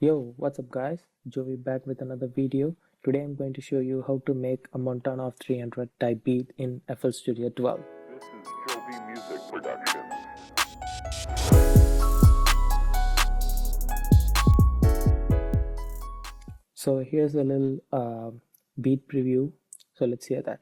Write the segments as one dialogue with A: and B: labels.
A: Yo, what's up guys? Jovi back with another video. Today I'm going to show you how to make a Montana of 300 type beat in FL Studio 12.
B: This is Jovi Music Productions.
A: So here's a little beat preview. So let's hear that.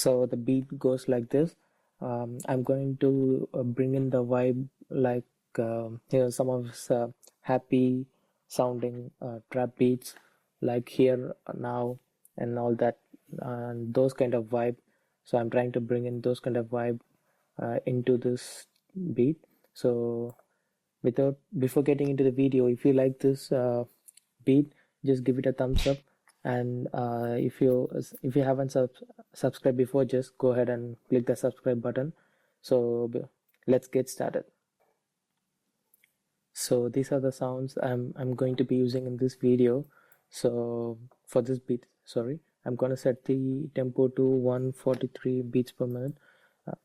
A: So the beat goes like this. I'm going to bring in the vibe like some of his, happy sounding trap beats like here now and all that and those kind of vibe. So I'm trying to bring in those kind of vibe into this beat. So without before getting into the video, if you like this beat, just give it a thumbs up, and if you haven't subscribed before, just go ahead and click the subscribe button. So let's get started. So these are the sounds I'm going to be using in this video. So for this beat, sorry, I'm gonna set the tempo to 143 beats per minute.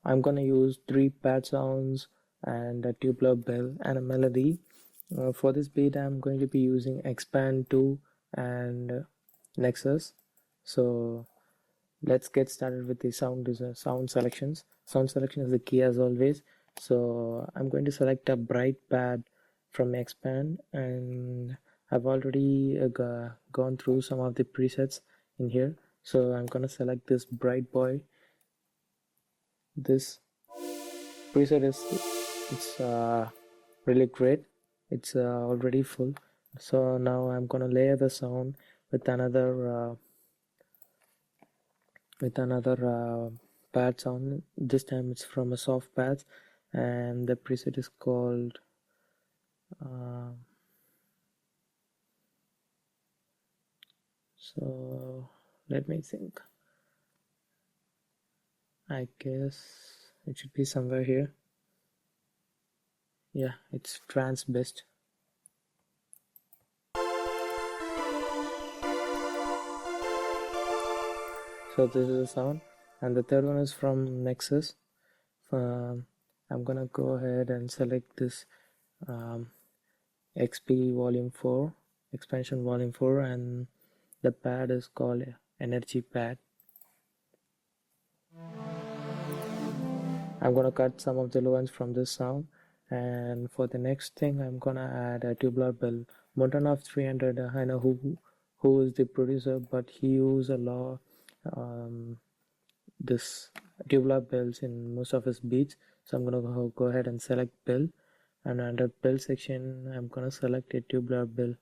A: I'm gonna use three pad sounds and a tubular bell and a melody. For this beat, I'm going to be using Expand 2 and Nexus. So let's get started with the sound selections. Sound selection is the key as always. So I'm going to select a bright pad from Expand, and I've already gone through some of the presets in here. So I'm gonna select this bright boy. This preset is it's really great. It's already full. So now I'm gonna layer the sound with another pad sound. This time it's from a soft pad, and the preset is called uh, so let me think. I guess it should be somewhere here. Yeah, it's trans best. So this is the sound, and the third one is from Nexus. I'm gonna go ahead and select this um, XP Volume 4, Expansion Volume 4, and the pad is called Energy Pad. I'm gonna cut some of the low ends from this sound, and for the next thing, I'm gonna add a tubular bell. Montana of 300. I know who is the producer, but he used a lot um, this tubular bells in most of his beats. So I'm gonna go ahead and select bell, and under bell section, I'm gonna select a tubular bell.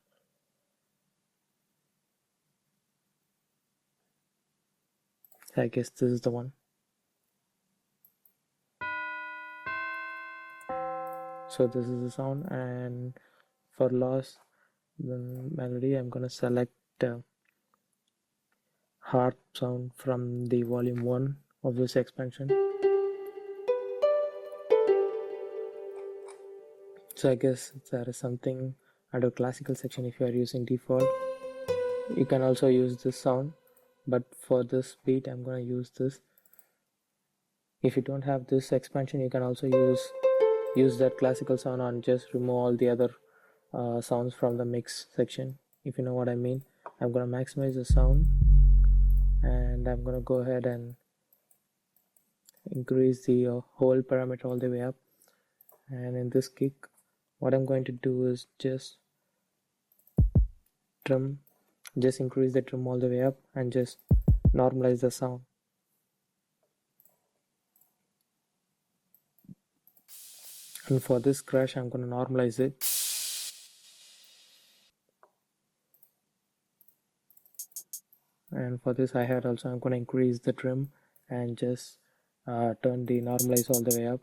A: I guess this is the one. So this is the sound, and for loss the melody I'm gonna select harp sound from the volume 1 of this expansion. So I guess there is something under classical section. If you are using default, you can also use this sound, but for this beat I'm gonna use this. If you don't have this expansion, you can also use that classical sound and just remove all the other sounds from the mix section, if you know what I mean. I'm gonna maximize the sound, and I'm gonna go ahead and increase the whole parameter all the way up. And in this kick, what I'm going to do is just trim, just increase the trim all the way up and just normalize the sound. And for this crash, I'm gonna normalize it. And for this hi-hat also, I'm gonna increase the trim and just turn the normalize all the way up.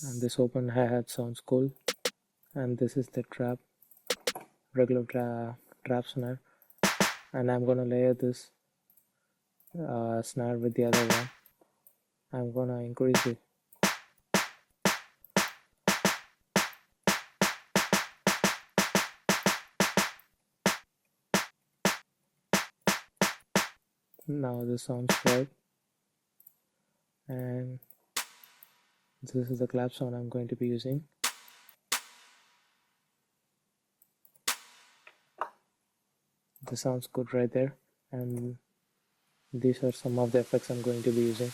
A: And this open hi-hat sounds cool. And this is the regular trap snare, and I'm gonna layer this snare with the other one. I'm gonna increase it. Now this sounds right, and this is the clap sound I'm going to be using. This sounds good right there, and these are some of the effects I'm going to be using.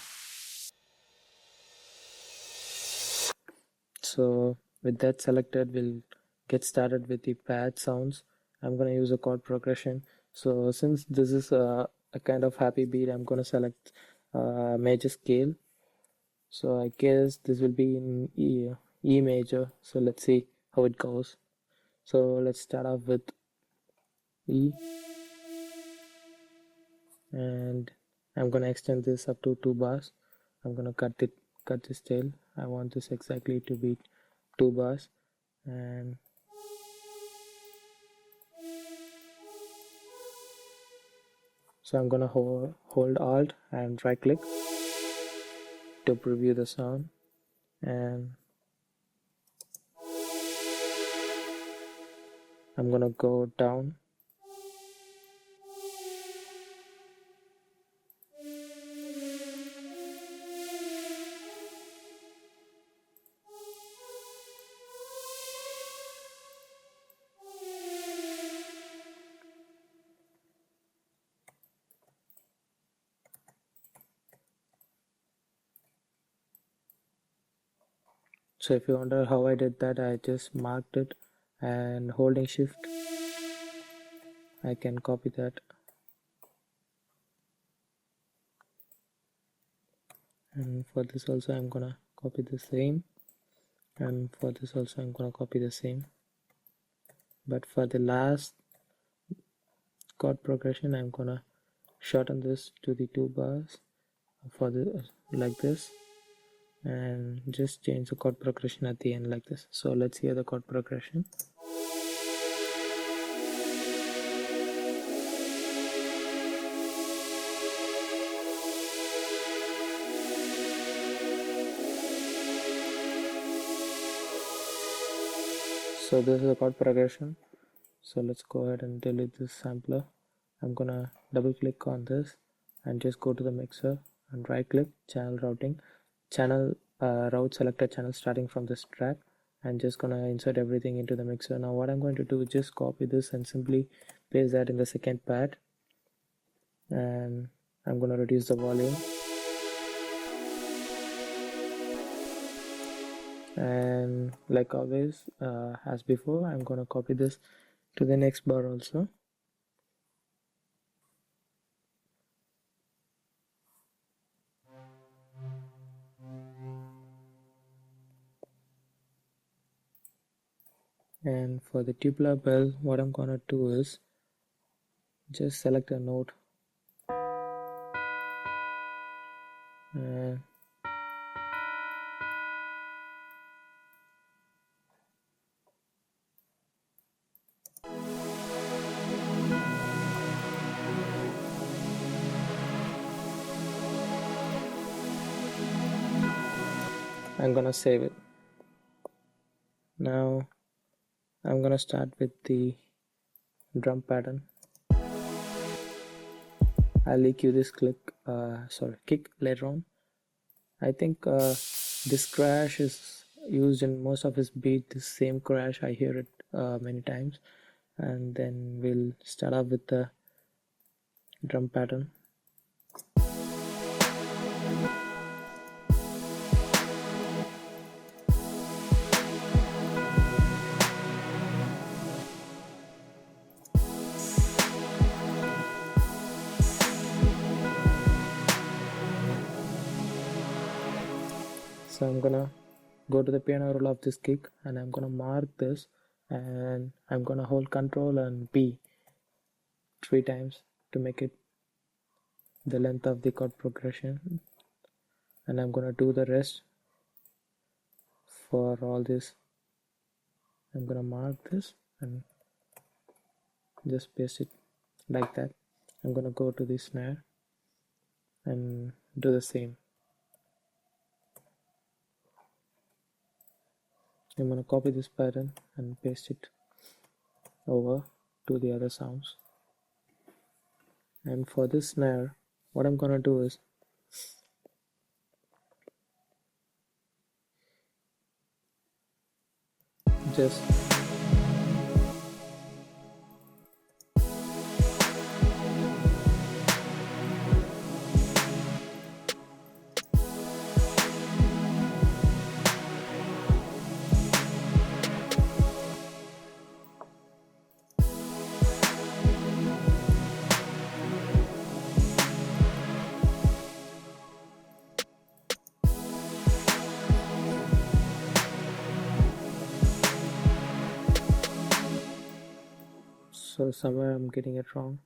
A: So with that selected, we'll get started with the pad sounds. I'm gonna use a chord progression. So since this is a kind of happy beat, I'm gonna select major scale. So I guess this will be in E major. So let's see how it goes. So let's start off with E, and I'm gonna extend this up to 2 bars. I'm gonna cut this tail. I want this exactly to be 2 bars, and so I'm gonna hold Alt and right click to preview the sound, and I'm gonna go down. So if you wonder how I did that, I just marked it, and holding shift I can copy that, and for this also I'm gonna copy the same, and for this also I'm gonna copy the same. But for the last chord progression, I'm gonna shorten this to the 2 bars for the like this, and just change the chord progression at the end like this. So let's hear the chord progression. So this is the chord progression. So let's go ahead and delete this sampler. I'm gonna double click on this and just go to the mixer and right click, channel routing, channel route selected channel starting from this track, and just gonna insert everything into the mixer. Now what I'm going to do is just copy this and simply paste that in the second pad, and I'm gonna reduce the volume, and like always as before, I'm gonna copy this to the next bar also. And for the tubular bell, what I'm gonna do is just select a note and I'm gonna save it. Now I'm gonna start with the drum pattern. I'll EQ this kick later on. I think this crash is used in most of his beat. This same crash, I hear it many times. And then we'll start off with the drum pattern. So I'm gonna go to the piano roll of this kick and I'm gonna mark this, and I'm gonna hold Control and B 3 times to make it the length of the chord progression, and I'm gonna do the rest for all this. I'm gonna mark this and just paste it like that. I'm gonna go to the snare and do the same. I'm gonna copy this pattern and paste it over to the other sounds. And for this snare, what I'm gonna do is just so somewhere I'm getting it wrong.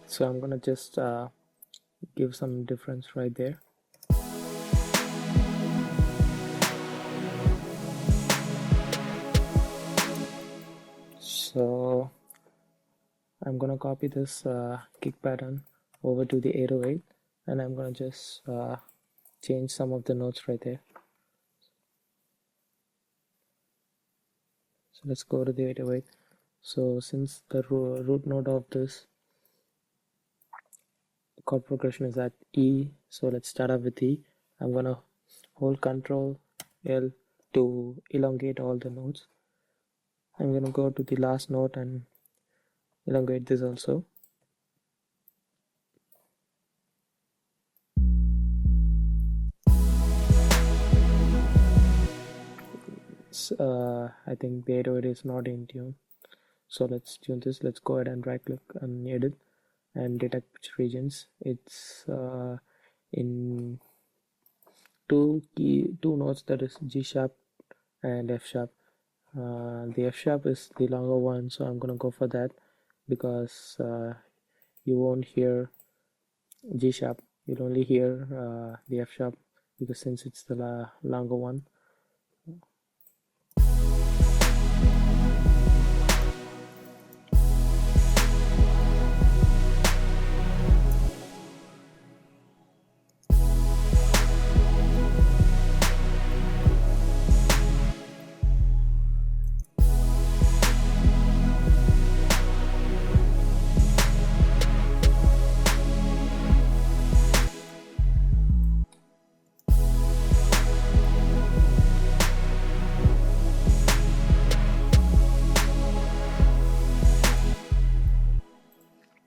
A: So I'm gonna just give some difference right there. So I'm gonna copy this kick pattern over to the 808, and I'm gonna just change some of the notes right there. So let's go to the 808. So since the root note of this chord progression is at E, so let's start off with E. I'm gonna hold Control L to elongate all the notes. I'm gonna go to the last note and elongate this also. I think the 808 is not in tune, so let's tune this. Let's go ahead and right click and edit and detect pitch regions. It's in two notes, that is G sharp and F sharp. The F sharp is the longer one, so I'm gonna go for that, because you won't hear G sharp, you'll only hear the F sharp, because since it's the longer one.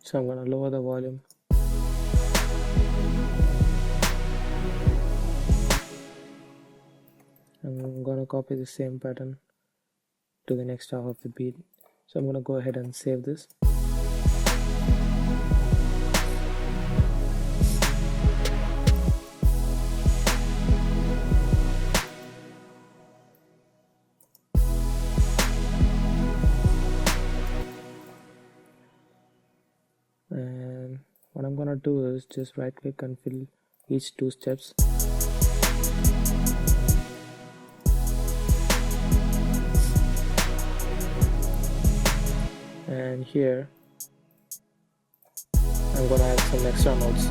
A: So I'm gonna lower the volume. I'm gonna copy the same pattern to the next half of the beat. So I'm gonna go ahead and save this. And what I'm gonna do is just right click and fill each two steps. And here I'm gonna add some extra notes.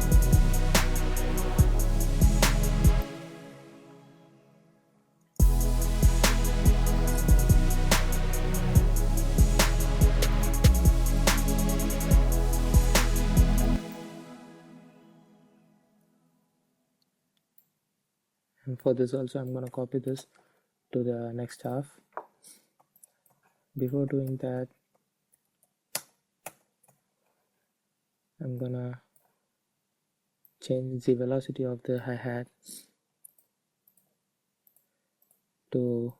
A: And for this also I'm gonna copy this to the next half. Before doing that, I'm gonna change the velocity of the hi-hat to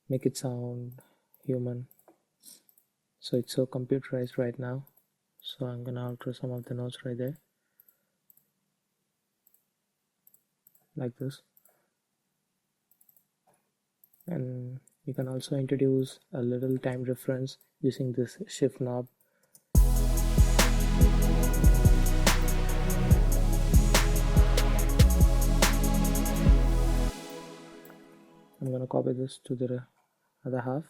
A: make it sound human. So it's so computerized right now. So I'm gonna alter some of the notes right there, like this. And you can also introduce a little time reference using this shift knob. I'm gonna copy this to the other half.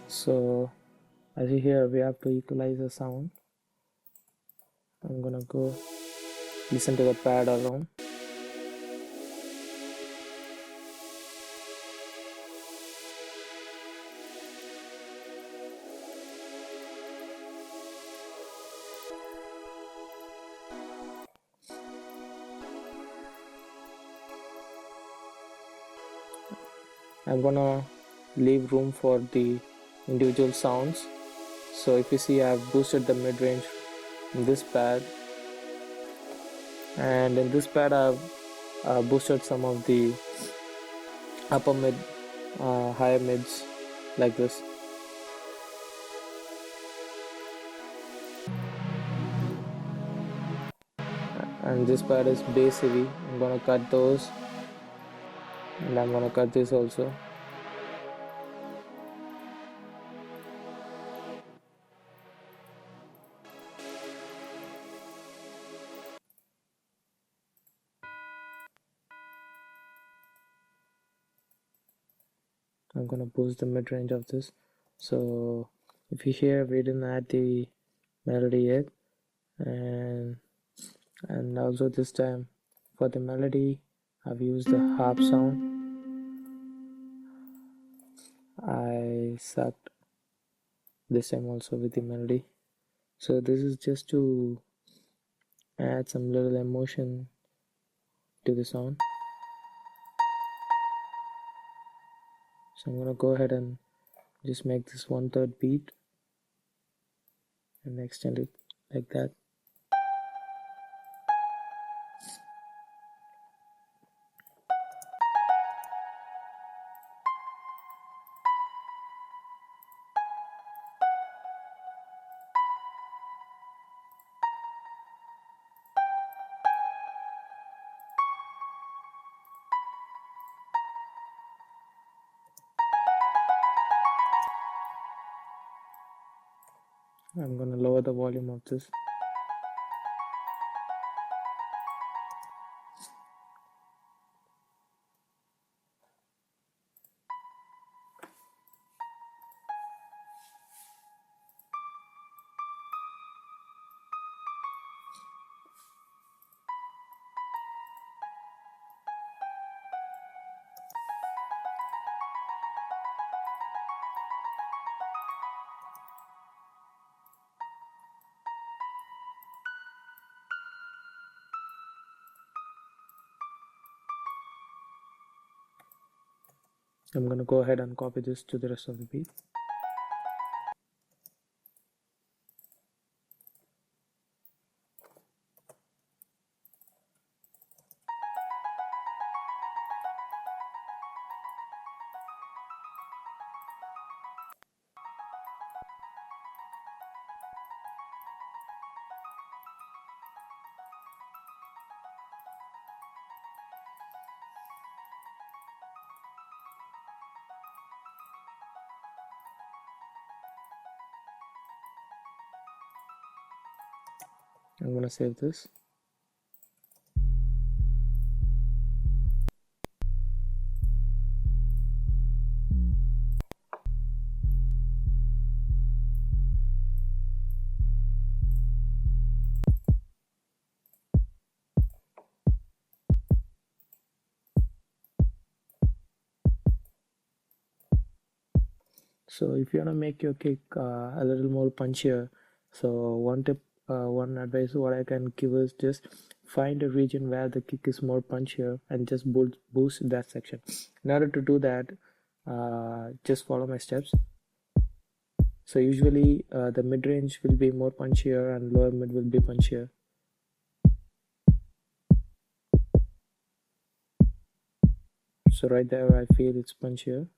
A: So as you hear, we have to equalize the sound. I'm gonna go listen to the pad around. I'm gonna leave room for the individual sounds. So if you see, I've boosted the mid-range in this pad, and in this pad I've boosted some of the upper mid, higher mids, like this. And this pad is bass heavy. I'm gonna cut those, and I'm gonna cut this also. I'm gonna boost the mid-range of this. So if you hear, we didn't add the melody yet, and also this time for the melody I've used the harp sound. I sucked this time also with the melody. So this is just to add some little emotion to the sound. So I'm gonna go ahead and just make this 1/3 beat and extend it like that. I'm gonna lower the volume of this. I'm gonna go ahead and copy this to the rest of the beat. I'm gonna save this. So if you want to make your kick a little more punchier, so one tip, one advice what I can give is just find a region where the kick is more punchier and just boost that section. In order to do that, just follow my steps. So usually the mid range will be more punchier and lower mid will be punchier. So right there I feel it's punchier.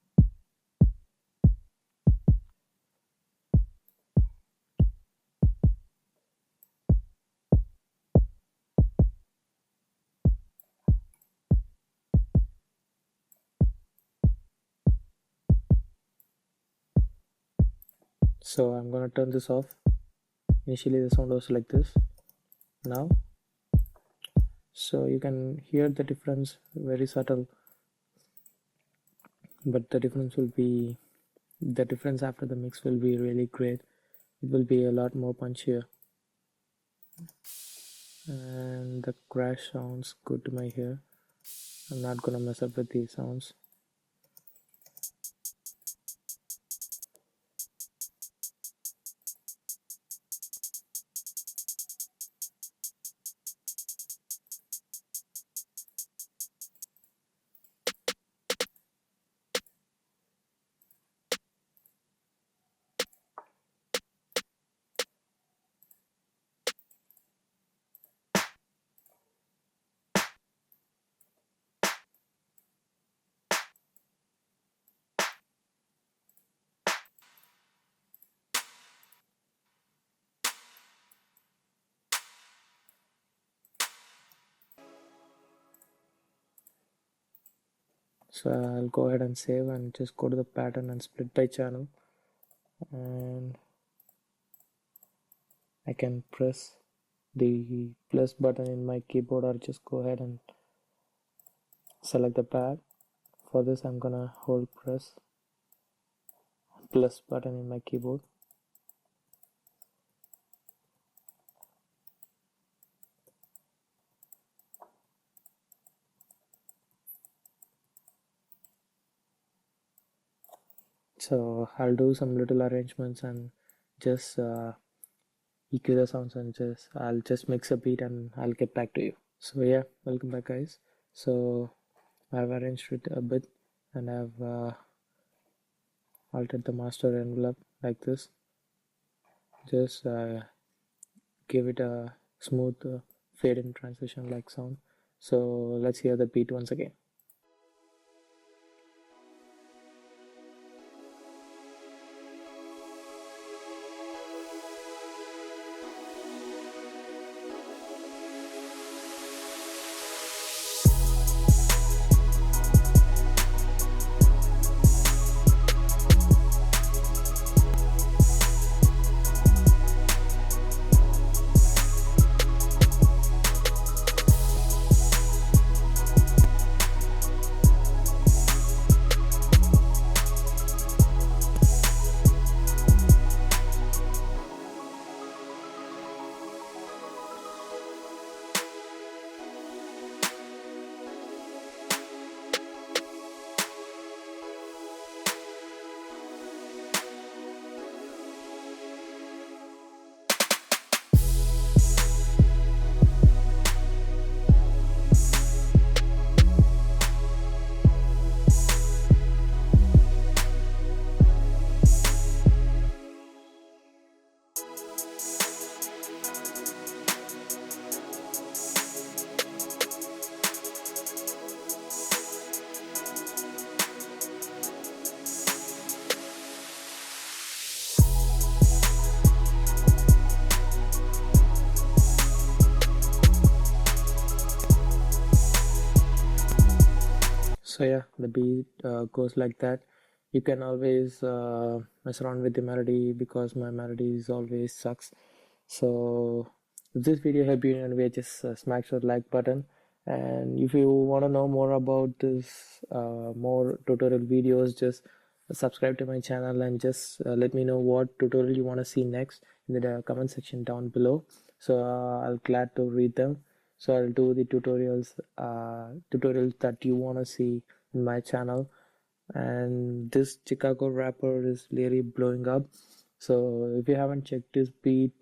A: So I'm gonna turn this off. Initially the sound was like this. Now, so you can hear the difference, very subtle, but the difference after the mix will be really great. It will be a lot more punchier, and the crash sounds good to my ear. I'm not gonna mess up with these sounds. So I'll go ahead and save and just go to the pattern and split by channel, and I can press the plus button in my keyboard or just go ahead and select the pad. For this I'm gonna hold press plus button in my keyboard. So I'll do some little arrangements and just EQ the sounds, and I'll just mix a beat and I'll get back to you. So yeah, welcome back guys. So I've arranged it a bit and I've altered the master envelope like this. Just give it a smooth fade in transition like sound. So let's hear the beat once again. So yeah, the beat goes like that. You can always mess around with the melody because my melodies always sucks. So if this video helped you in any way, just smash that like button. And if you want to know more about this, more tutorial videos, just subscribe to my channel and just let me know what tutorial you want to see next in the comment section down below. So I'll glad to read them. So I'll do the tutorials that you want to see in my channel. And this Chicago rapper is really blowing up. So if you haven't checked his beat,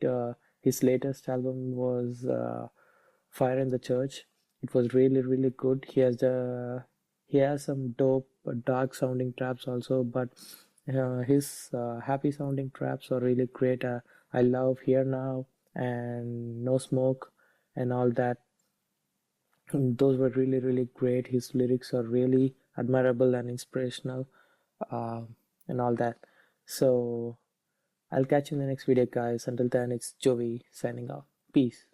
A: his latest album was Fire in the Church. It was really really good. He has some dope dark sounding traps also, but his happy sounding traps are really great. I love Here Now and No Smoke and all that. Those were really really great. His lyrics are really admirable and inspirational, uh, and all that. So I'll catch you in the next video, guys. Until then, it's Jovi signing off. Peace.